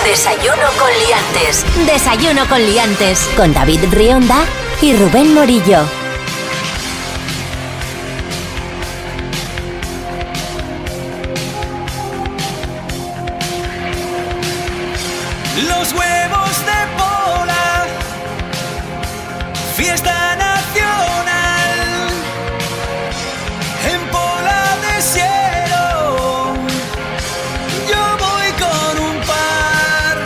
Desayuno con liantes. Desayuno con liantes. Con David Rionda y Rubén Morillo. Los huevos de Pola, fiesta nacional, en Pola de Siero, yo voy con un par,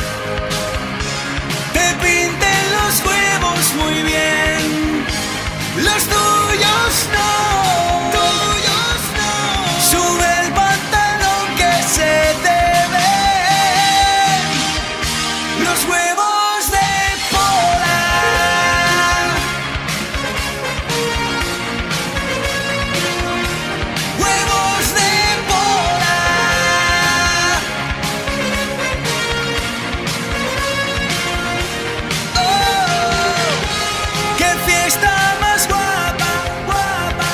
te pinten los huevos muy bien, los tuyos no, sube el pantalón que se te ve. Los huevos de Pola. Huevos de Pola. Oh, qué fiesta más guapa, guapa,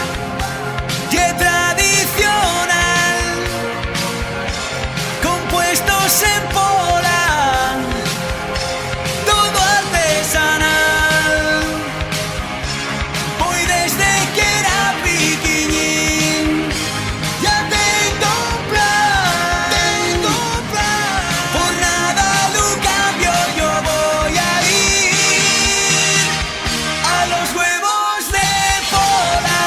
y tradicional, compuestos en Pola. Todo artesanal. Voy desde que era piquiñín. Ya tengo un plan. Por nada lo cambio, yo voy a ir a los huevos de Pola.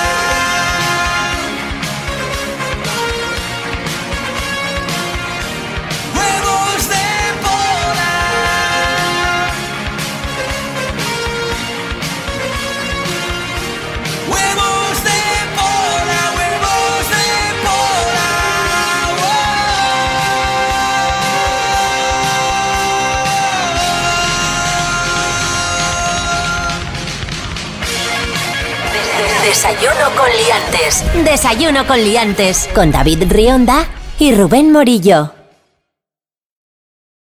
Huevos de Pola. Huevos de Pola, huevos de Pola. Desayuno con liantes. Desayuno con liantes. Con David Rionda y Rubén Morillo.